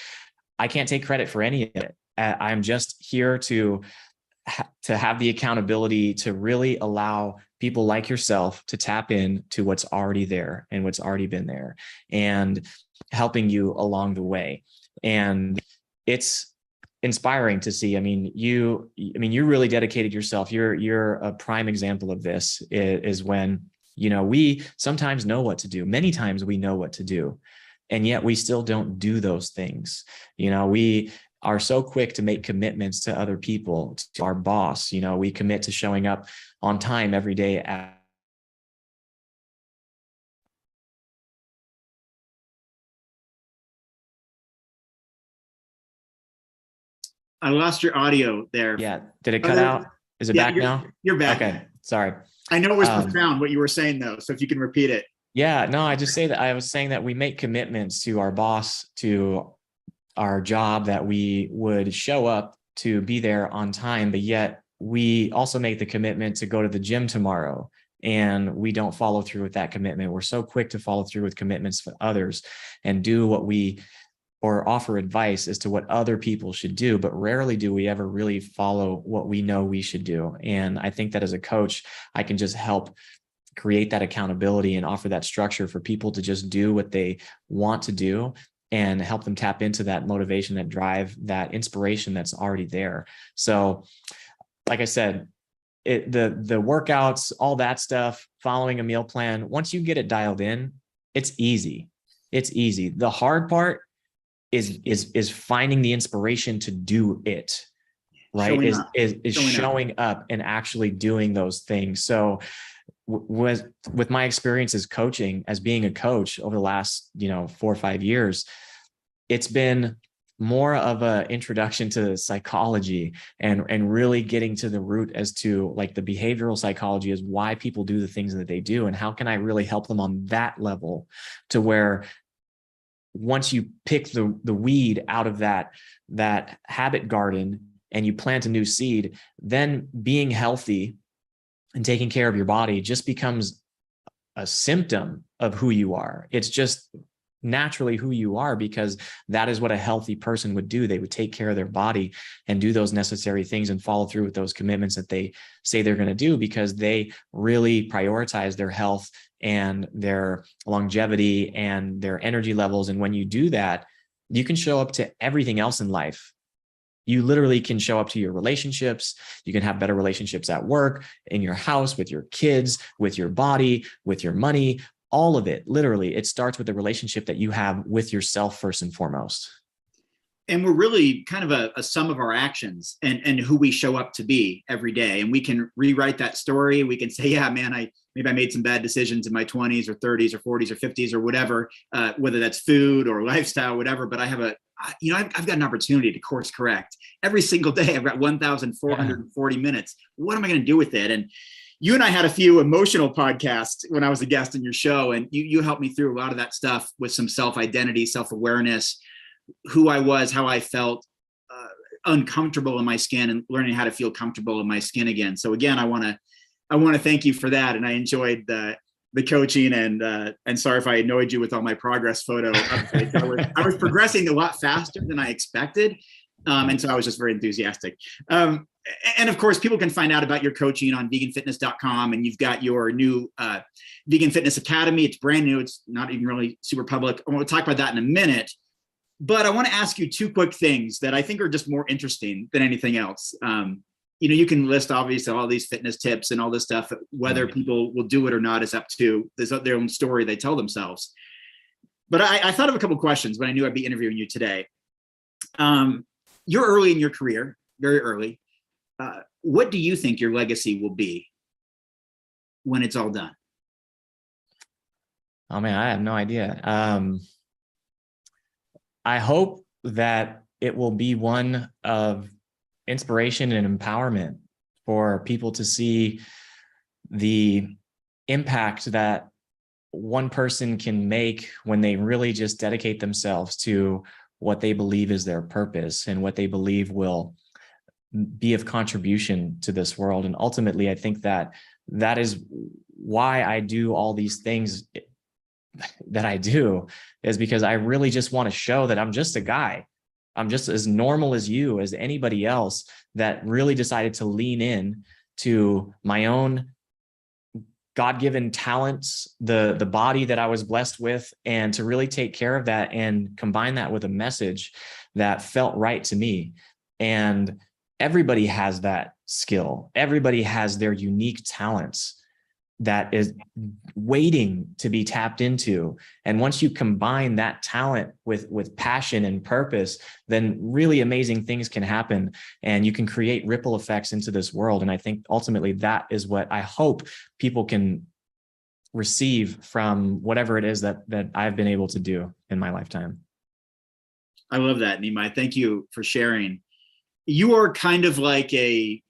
I can't take credit for any of it. I'm just here to have the accountability to really allow people like yourself to tap in to what's already there and what's already been there, and helping you along the way. And it's inspiring to see. I mean, you really dedicated yourself. You're a prime example of this, is when, we sometimes know what to do. Many times we know what to do, and yet we still don't do those things. We are so quick to make commitments to other people, to our boss. We commit to showing up on time every day I lost your audio there. Yeah. Did it cut out? Is it back now? You're back. Okay. Sorry. I know it was profound what you were saying, though. So if you can repeat it. Yeah, no, I was saying that we make commitments to our boss, to our job, that we would show up to be there on time, but yet we also make the commitment to go to the gym tomorrow, and we don't follow through with that commitment. We're so quick to follow through with commitments for others and do or offer advice as to what other people should do, but rarely do we ever really follow what we know we should do. And I think that as a coach, I can just help create that accountability and offer that structure for people to just do what they want to do, and help them tap into that motivation, that drive, that inspiration that's already there. So like I said, the workouts, all that stuff, following a meal plan, once you get it dialed in, it's easy. It's easy. The hard part is finding the inspiration to do it, right? Is showing up and actually doing those things. So with my experience as coaching, as being a coach over the last 4 or 5 years, it's been more of an introduction to psychology and really getting to the root as to like the behavioral psychology is why people do the things that they do, and how can I really help them on that level, to where once you pick the weed out of that habit garden and you plant a new seed, then being healthy and taking care of your body just becomes a symptom of who you are. It's just naturally who you are, because that is what a healthy person would do. They would take care of their body and do those necessary things and follow through with those commitments that they say they're going to do, because they really prioritize their health and their longevity and their energy levels. And when you do that, you can show up to everything else in life. You literally can show up to your relationships. You can have better relationships at work, in your house, with your kids, with your body, with your money, all of it. Literally, it starts with the relationship that you have with yourself first and foremost. And we're really kind of a sum of our actions and who we show up to be every day. And we can rewrite that story. We can say, yeah, man, maybe I made some bad decisions in my 20s or 30s or 40s or 50s or whatever, whether that's food or lifestyle, whatever. But I've got an opportunity to course correct every single day. I've got 1,440 minutes. What am I going to do with it? And you and I had a few emotional podcasts when I was a guest on your show, and you helped me through a lot of that stuff with some self-identity, self-awareness, who I was, how I felt uncomfortable in my skin, and learning how to feel comfortable in my skin again. So again, I want to thank you for that. And I enjoyed the coaching, and sorry if I annoyed you with all my progress photo updates. I was progressing a lot faster than I expected. And so I was just very enthusiastic. And of course, people can find out about your coaching on veganfitness.com, and you've got your new Vegan Fitness Academy. It's brand new. It's not even really super public. We'll talk about that in a minute. But I want to ask you two quick things that I think are just more interesting than anything else. You can list obviously all these fitness tips and all this stuff. Whether people will do it or not is up to their own story they tell themselves. But I thought of a couple of questions when I knew I'd be interviewing you today. You're early in your career, very early. What do you think your legacy will be when it's all done? Oh man, I have no idea. I hope that it will be one of inspiration and empowerment for people to see the impact that one person can make when they really just dedicate themselves to what they believe is their purpose and what they believe will be of contribution to this world. And ultimately, I think that is why I do all these things that I do, is because I really just want to show that I'm just a guy. I'm just as normal as you, as anybody else, that really decided to lean in to my own God-given talents, the body that I was blessed with, and to really take care of that and combine that with a message that felt right to me. And everybody has that skill. Everybody has their unique talents that is waiting to be tapped into. And once you combine that talent with passion and purpose, then really amazing things can happen and you can create ripple effects into this world. And I think ultimately that is what I hope people can receive from whatever it is that I've been able to do in my lifetime. I love that, Nimai. Thank you for sharing. You are kind of like a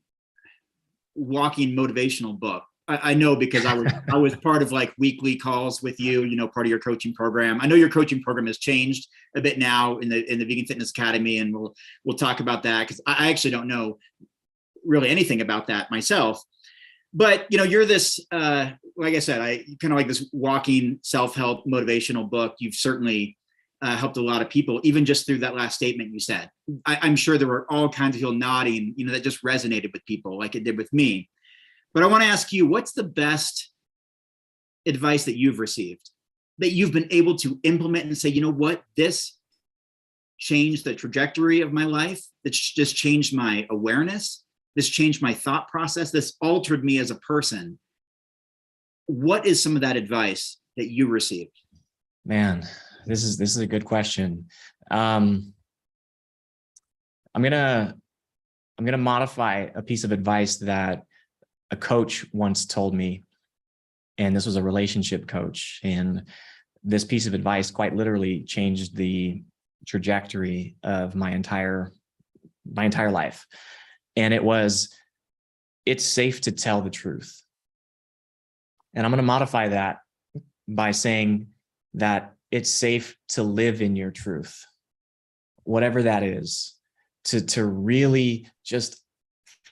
walking motivational book. I know because I was part of like weekly calls with you, part of your coaching program. I know your coaching program has changed a bit now in the Vegan Fitness Academy, and we'll talk about that because I actually don't know really anything about that myself. But you're this, like I said, I kind of like this walking self-help motivational book. You've certainly helped a lot of people, even just through that last statement you said. I'm sure there were all kinds of people nodding, that just resonated with people like it did with me. But I want to ask you, what's the best advice that you've received, that you've been able to implement and say, you know what, this changed the trajectory of my life. This just changed my awareness. This changed my thought process. This altered me as a person. What is some of that advice that you received? Man, this is a good question. I'm gonna modify a piece of advice that a coach once told me, and this was a relationship coach. And this piece of advice quite literally changed the trajectory of my entire life. And it was, it's safe to tell the truth. And I'm going to modify that by saying that it's safe to live in your truth, whatever that is, to really just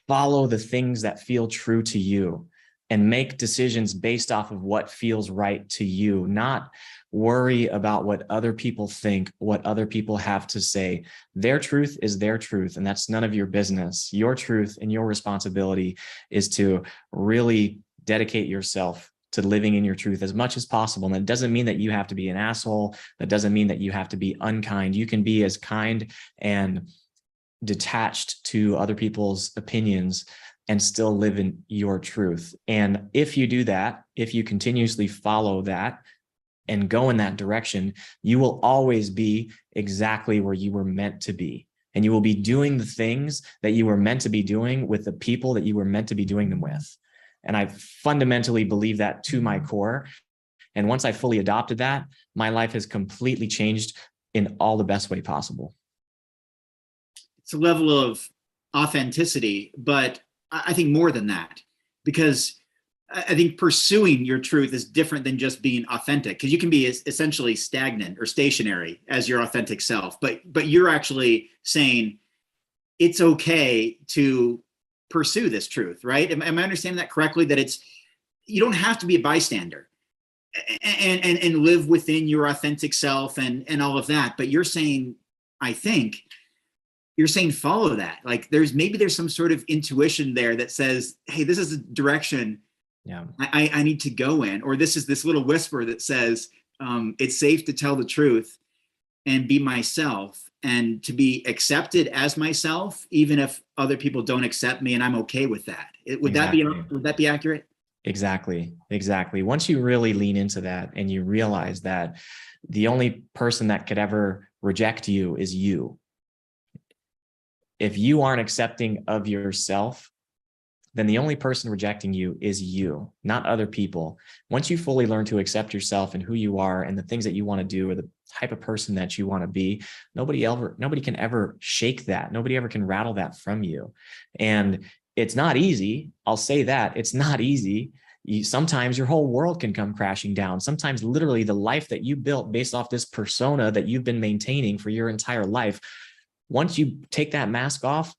follow the things that feel true to you and make decisions based off of what feels right to you, not worry about what other people think, what other people have to say. Their truth is their truth, and that's none of your business. Your truth and your responsibility is to really dedicate yourself to living in your truth as much as possible. And that doesn't mean that you have to be an asshole. That doesn't mean that you have to be unkind. You can be as kind and detached to other people's opinions and still live in your truth. And if you do that, if you continuously follow that and go in that direction, you will always be exactly where you were meant to be. And you will be doing the things that you were meant to be doing with the people that you were meant to be doing them with. And I fundamentally believe that to my core. And once I fully adopted that, my life has completely changed in all the best way possible. It's a level of authenticity, but I think more than that, because I think pursuing your truth is different than just being authentic, because you can be essentially stagnant or stationary as your authentic self, but you're actually saying it's okay to pursue this truth, right? Am I understanding that correctly? That you don't have to be a bystander and live within your authentic self and all of that, but you're saying, I think, you're saying follow that. Like there's some sort of intuition there that says, hey, this is a direction I need to go in, or this is this little whisper that says it's safe to tell the truth. and be myself and to be accepted as myself, even if other people don't accept me, and I'm okay with that. Would that be accurate? Exactly. Once you really lean into that and you realize that the only person that could ever reject you is you. If you aren't accepting of yourself, then the only person rejecting you is you, not other people. Once you fully learn to accept yourself and who you are and the things that you want to do or the type of person that you want to be, nobody can ever shake that. Nobody ever can rattle that from you. And it's not easy. I'll say that it's not easy. Sometimes your whole world can come crashing down. Sometimes literally the life that you built based off this persona that you've been maintaining for your entire life, once you take that mask off,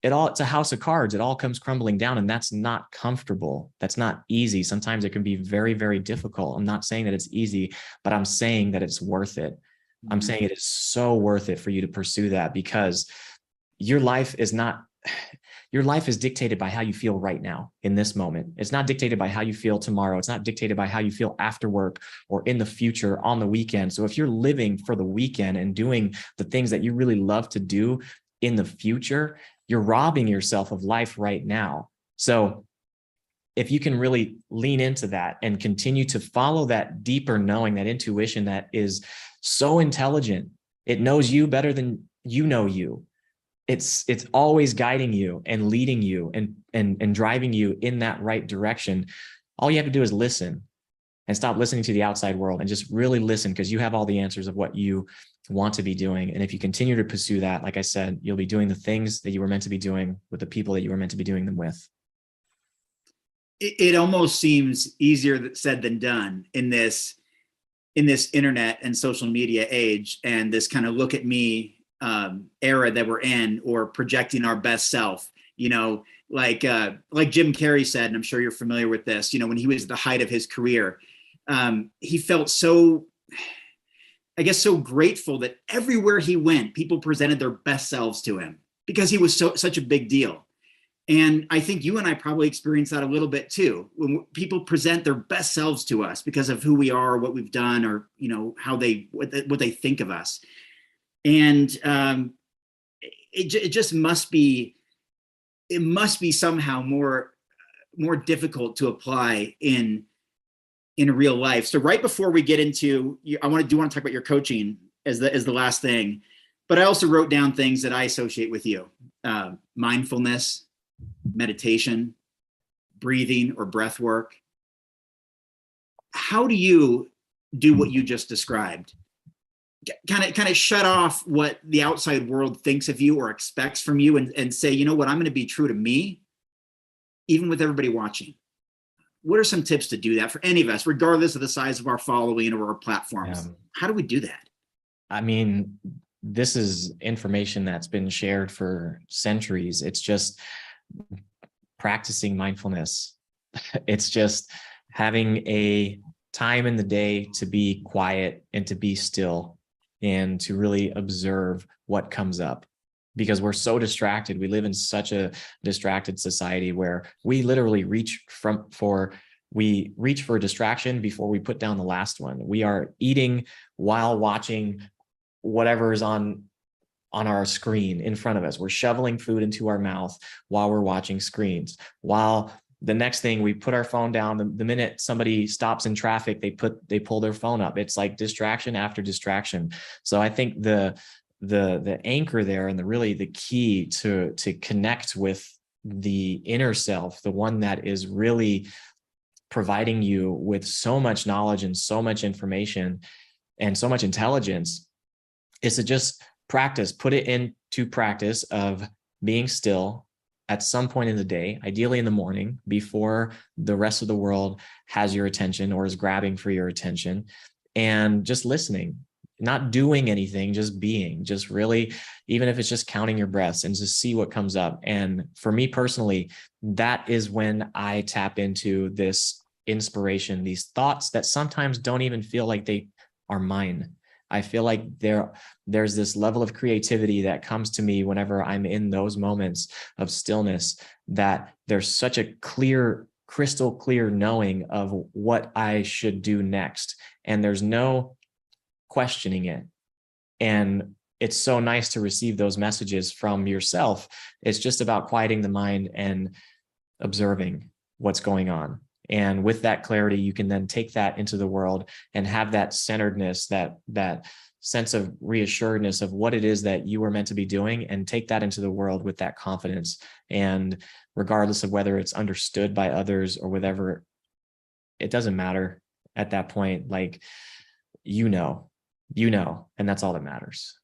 it's a house of cards. It all comes crumbling down, and that's not comfortable. That's not easy. Sometimes it can be very, very difficult. I'm not saying that it's easy, but I'm saying that it's worth it. I'm saying it is so worth it for you to pursue that, because your life is dictated by how you feel right now in this moment. It's not dictated by how you feel tomorrow. It's not dictated by how you feel after work or in the future on the weekend. So if you're living for the weekend and doing the things that you really love to do in the future, you're robbing yourself of life right now. So if you can really lean into that and continue to follow that deeper knowing, that intuition that is so intelligent, it knows you better than you know you. It's always guiding you and leading you and driving you in that right direction. All you have to do is listen and stop listening to the outside world and just really listen, because you have all the answers of what you want to be doing. And if you continue to pursue that, like I said, you'll be doing the things that you were meant to be doing with the people that you were meant to be doing them with. It almost seems easier said than done in this internet and social media age, and this kind of look at me era that we're in, or projecting our best self, like Jim Carrey said, and I'm sure you're familiar with this, when he was at the height of his career, he felt so grateful that everywhere he went, people presented their best selves to him, because he was such a big deal. And I think you and I probably experience that a little bit too, when people present their best selves to us because of who we are, what we've done, or what they think of us. And it must be somehow more difficult to apply in real life. So right before we get into, I want to talk about your coaching as the last thing, but I also wrote down things that I associate with you: mindfulness, meditation, breathing or breath work. How do you do what you just described? Kind of shut off what the outside world thinks of you or expects from you, and say, you know what, I'm going to be true to me, even with everybody watching. What are some tips to do that for any of us, regardless of the size of our following or our platforms? How do we do that? I mean, this is information that's been shared for centuries. It's just practicing mindfulness. It's just having a time in the day to be quiet and to be still and to really observe what comes up, because we're so distracted. We live in such a distracted society where we literally reach for distraction before we put down the last one. We are eating while watching whatever is on our screen in front of us. We're shoveling food into our mouth while we're watching screens. While the next thing, we put our phone down, the minute somebody stops in traffic, they pull their phone up. It's like distraction after distraction. So I think the anchor there, and the key to connect with the inner self, the one that is really providing you with so much knowledge and so much information and so much intelligence, is to just put it into practice of being still at some point in the day, ideally in the morning, before the rest of the world has your attention or is grabbing for your attention, and just listening, not doing anything, just being, just really, even if it's just counting your breaths, and just see what comes up. And for me personally, that is when I tap into this inspiration, these thoughts that sometimes don't even feel like they are mine. I feel like there's this level of creativity that comes to me whenever I'm in those moments of stillness, that there's such a crystal clear knowing of what I should do next. And there's no questioning it. And it's so nice to receive those messages from yourself. It's just about quieting the mind and observing what's going on. And with that clarity, you can then take that into the world and have that centeredness, that sense of reassuredness of what it is that you were meant to be doing, and take that into the world with that confidence. And regardless of whether it's understood by others or whatever, it doesn't matter at that point. Like, you know, and that's all that matters.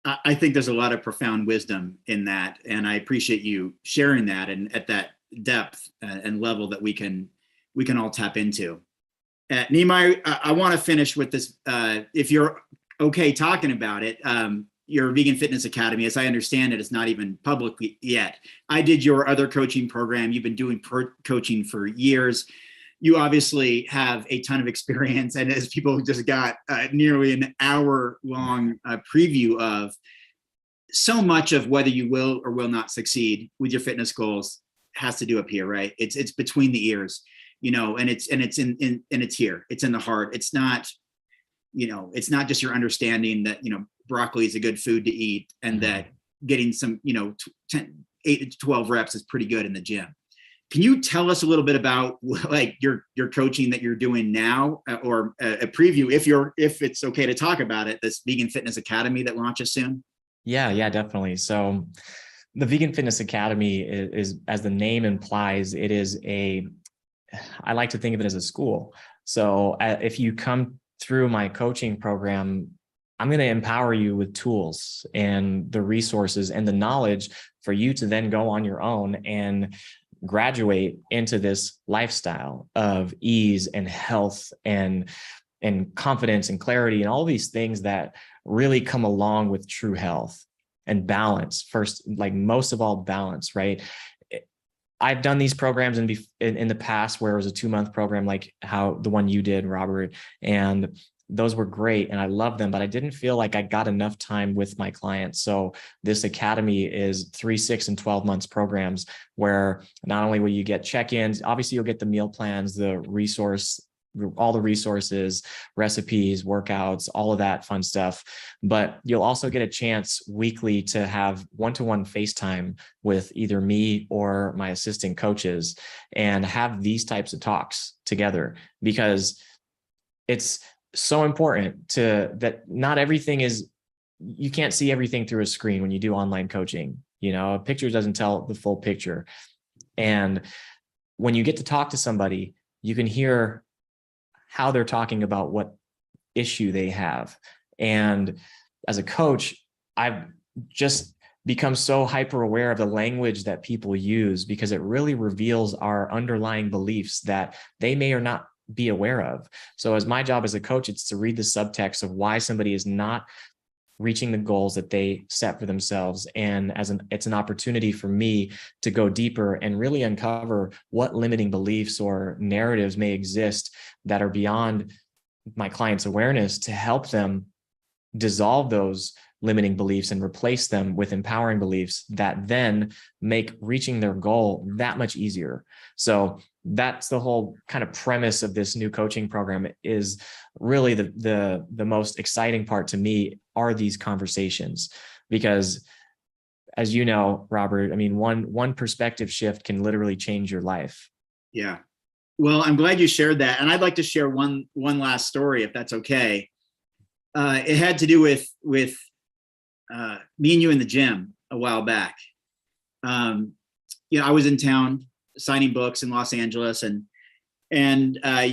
I think there's a lot of profound wisdom in that. And I appreciate you sharing that, and at that depth and level that we can all tap into. Nimai, I want to finish with this. If you're okay talking about it, your Vegan Fitness Academy, as I understand it, is not even public yet. I did your other coaching program. You've been doing coaching for years. You obviously have a ton of experience, and as people just got nearly an hour-long preview of, so much of whether you will or will not succeed with your fitness goals has to do up here, right? It's between the ears, and it's here. It's in the heart. It's not, it's not just your understanding that broccoli is a good food to eat, and that getting some 8 to 12 reps is pretty good in the gym. Can you tell us a little bit about like your coaching that you're doing now, or a preview, if it's okay to talk about it, this Vegan Fitness Academy that launches soon? Yeah, definitely. So the Vegan Fitness Academy is, as the name implies, it is I like to think of it as a school. So if you come through my coaching program, I'm going to empower you with tools and the resources and the knowledge for you to then go on your own and graduate into this lifestyle of ease and health and confidence and clarity and all these things that really come along with true health and balance. First, like most of all, balance, right? I've done these programs in the past where it was a 2-month program, like how the one you did, Robert, and those were great and I love them, but I didn't feel like I got enough time with my clients. So this academy is 3, 6, and 12 months programs where not only will you get check-ins, obviously you'll get the meal plans, all the resources, recipes, workouts, all of that fun stuff. But you'll also get a chance weekly to have one-to-one FaceTime with either me or my assistant coaches and have these types of talks together, because it's so important that not everything is, you can't see everything through a screen when you do online coaching. A picture doesn't tell the full picture. And when you get to talk to somebody, you can hear how they're talking about what issue they have. And as a coach, I've just become so hyper aware of the language that people use, because it really reveals our underlying beliefs that they may or not be aware of. So as my job as a coach, it's to read the subtext of why somebody is not reaching the goals that they set for themselves. And it's an opportunity for me to go deeper and really uncover what limiting beliefs or narratives may exist that are beyond my client's awareness, to help them dissolve those limiting beliefs and replace them with empowering beliefs that then make reaching their goal that much easier. So that's the whole kind of premise of this new coaching program. Is really the most exciting part to me are these conversations, because as you know, Robert, I mean, one perspective shift can literally change your life. Yeah. Well, I'm glad you shared that. And I'd like to share one last story, if that's okay. It had to do with me and you in the gym a while back. I was in town signing books in Los Angeles, and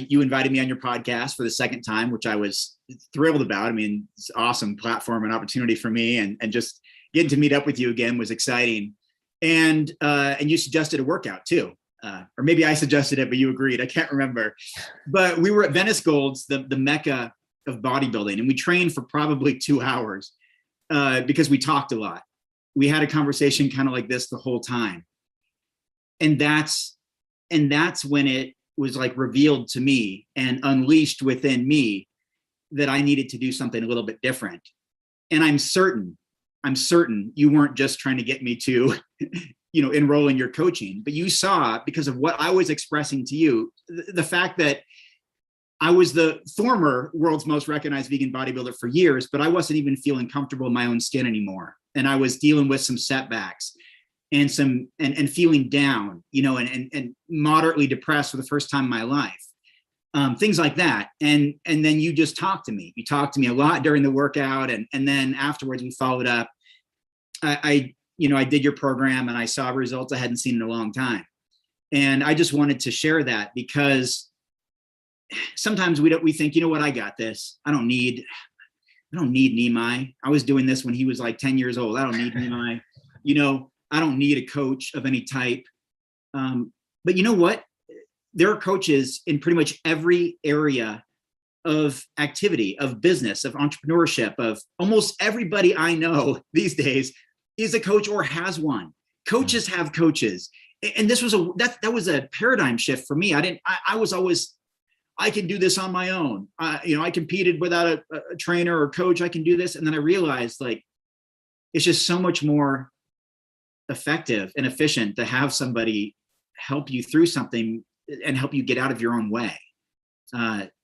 you invited me on your podcast for the second time, which I was thrilled about. I mean, it's an awesome platform and opportunity for me, and just getting to meet up with you again was exciting. And you suggested a workout too, or maybe I suggested it, but you agreed. I can't remember. But we were at Venice Gold's, the mecca of bodybuilding, and we trained for probably 2 hours because we talked a lot. We had a conversation kind of like this the whole time. And that's when it was like revealed to me and unleashed within me that I needed to do something a little bit different. And I'm certain you weren't just trying to get me to, enroll in your coaching, but you saw, because of what I was expressing to you, the fact that I was the former world's most recognized vegan bodybuilder for years, but I wasn't even feeling comfortable in my own skin anymore. And I was dealing with some setbacks and feeling down, and moderately depressed for the first time in my life. Things like that. And then you just talked to me. You talked to me a lot during the workout. And then afterwards we followed up. I did your program and I saw results I hadn't seen in a long time. And I just wanted to share that because sometimes we think, I got this. I don't need Nimai. I was doing this when he was like 10 years old. I don't need Nimai. I don't need a coach of any type. But you know what? There are coaches in pretty much every area of activity, of business, of entrepreneurship, of almost everybody I know these days is a coach or has one. Coaches have coaches. And this was that was a paradigm shift for me. I was always, I can do this on my own. I competed without a trainer or coach. I can do this. And then I realized it's just so much more effective and efficient to have somebody help you through something and help you get out of your own way.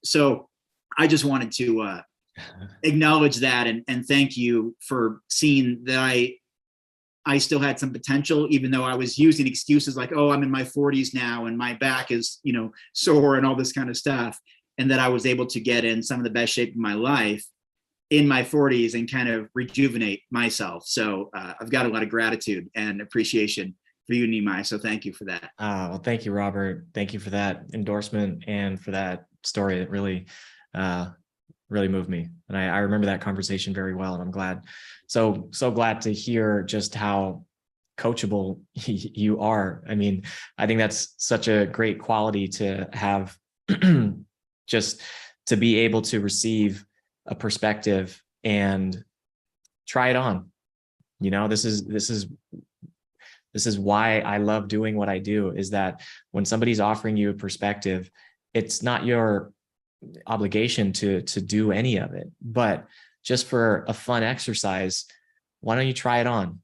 So I just wanted to acknowledge that and thank you for seeing that I still had some potential, even though I was using excuses like, oh, I'm in my 40s now and my back is, sore and all this kind of stuff. And that I was able to get in some of the best shape of my life in my 40s and kind of rejuvenate myself. So I've got a lot of gratitude and appreciation for you, Nimai. So thank you for that. Well, thank you, Robert. Thank you for that endorsement and for that story. It really, really moved me. And I remember that conversation very well. And I'm glad, so glad to hear just how coachable you are. I mean, I think that's such a great quality to have, just to be able to receive a perspective and try it on. This is why I love doing what I do, is that when somebody's offering you a perspective, it's not your obligation to do any of it, but just for a fun exercise, why don't you try it on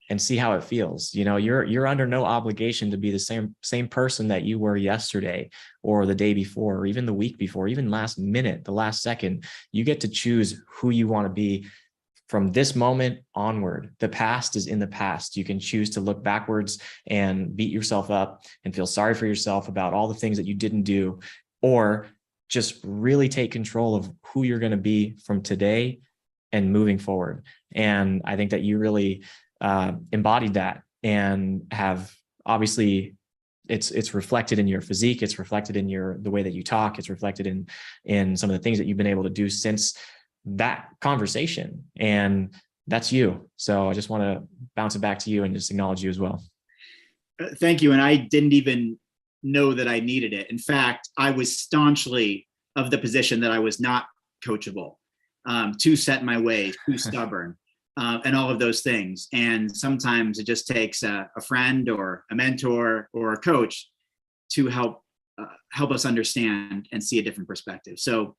and see how it feels? You're under no obligation to be the same person that you were yesterday or the day before, or even the week before, even last minute, the last second. You get to choose who you want to be from this moment onward. The past is in the past. You can choose to look backwards and beat yourself up and feel sorry for yourself about all the things that you didn't do, or just really take control of who you're going to be from today and moving forward. And I think that you really embodied that, and have, obviously it's reflected in your physique. It's reflected in the way that you talk. It's reflected in some of the things that you've been able to do since that conversation. And that's you. So I just want to bounce it back to you and just acknowledge you as well. Thank you. And I didn't even know that I needed it. In fact, I was staunchly of the position that I was not coachable, too set in my ways, too stubborn, and all of those things. And sometimes it just takes a friend or a mentor or a coach to help us understand and see a different perspective. So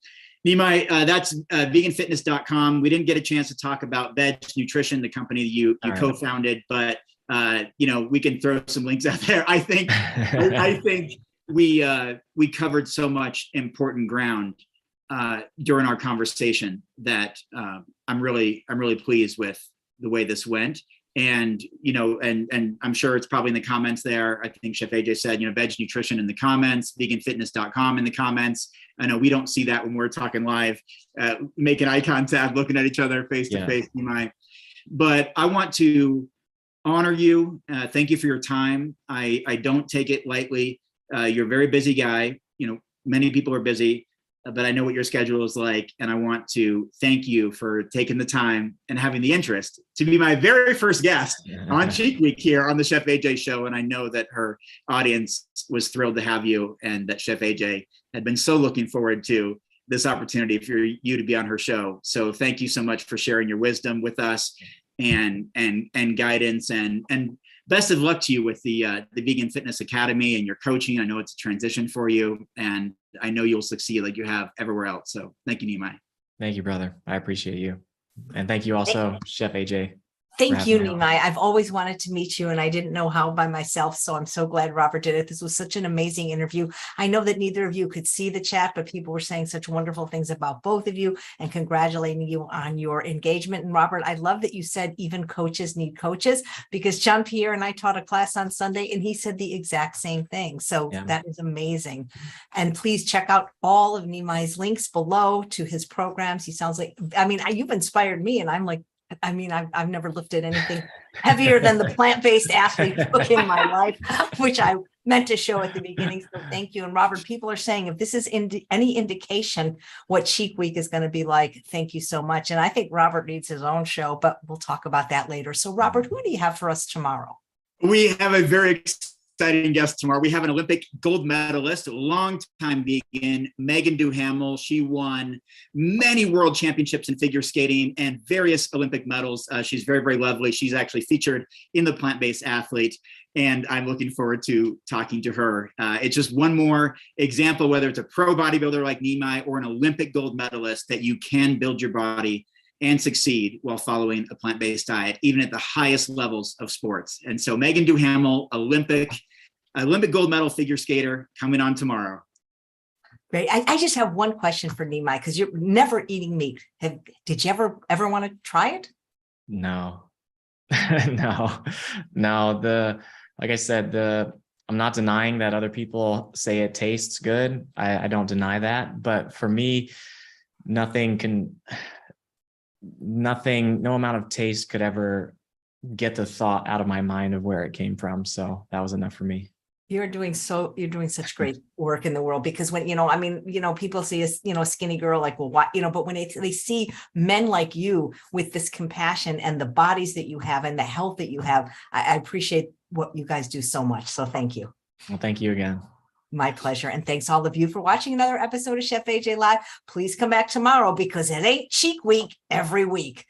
Nimai, that's veganfitness.com. We didn't get a chance to talk about Vedge Nutrition, the company that you co-founded, but we can throw some links out there. I think we covered so much important ground during our conversation that I'm really pleased with the way this went. And and I'm sure it's probably in the comments there. I think Chef AJ said, Vedge Nutrition in the comments, veganfitness.com in the comments. I know we don't see that when we're talking live, making eye contact, looking at each other face to face, but I want to honor you. Thank you for your time. I don't take it lightly. You're a very busy guy. Many people are busy, but I know what your schedule is like. And I want to thank you for taking the time and having the interest to be my very first guest on Cheek Week here on the Chef AJ show. And I know that her audience was thrilled to have you, and that Chef AJ had been so looking forward to this opportunity for you to be on her show. So thank you so much for sharing your wisdom with us and guidance, and best of luck to you with the Vegan Fitness Academy and your coaching. I know it's a transition for you, and I know you'll succeed like you have everywhere else. So thank you, Nimai. Thank you, brother. I appreciate you. And thank you also, Chef AJ. Thank you, having me on. Nimai. I've always wanted to meet you and I didn't know how by myself. So I'm so glad Robert did it. This was such an amazing interview. I know that neither of you could see the chat, but people were saying such wonderful things about both of you and congratulating you on your engagement. And Robert, I love that you said even coaches need coaches, because John Pierre and I taught a class on Sunday and he said the exact same thing. So that is amazing. And please check out all of Nimai's links below to his programs. He sounds like, I mean, you've inspired me and I'm like, I've never lifted anything heavier than the plant-based athlete book in my life, which I meant to show at the beginning. So thank you. And Robert, people are saying if this is any indication what Cheek Week is going to be like, thank you so much. And I think Robert needs his own show, but we'll talk about that later. So Robert, who do you have for us tomorrow? We have a very exciting guest tomorrow. We have an Olympic gold medalist, a longtime vegan, Meagan Duhamel. She won many world championships in figure skating and various Olympic medals. She's very, very lovely. She's actually featured in the Plant-Based Athlete, and I'm looking forward to talking to her. It's just one more example, whether it's a pro bodybuilder like Nimai or an Olympic gold medalist, that you can build your body and succeed while following a plant-based diet, even at the highest levels of sports. And so Meagan Duhamel, Olympic gold medal figure skater, coming on tomorrow. Great. I just have one question for Nimai, because you're never eating meat. Did you ever want to try it? No, no. Like I said, I'm not denying that other people say it tastes good. I don't deny that. But for me, no amount of taste could ever get the thought out of my mind of where it came from. So that was enough for me. You're doing such great work in the world, because when, people see a skinny girl like, well, why, but when they see men like you with this compassion and the bodies that you have and the health that you have, I appreciate what you guys do so much. So thank you. Well, thank you again. My pleasure. And thanks all of you for watching another episode of Chef AJ Live. Please come back tomorrow, because it ain't Cheek Week every week.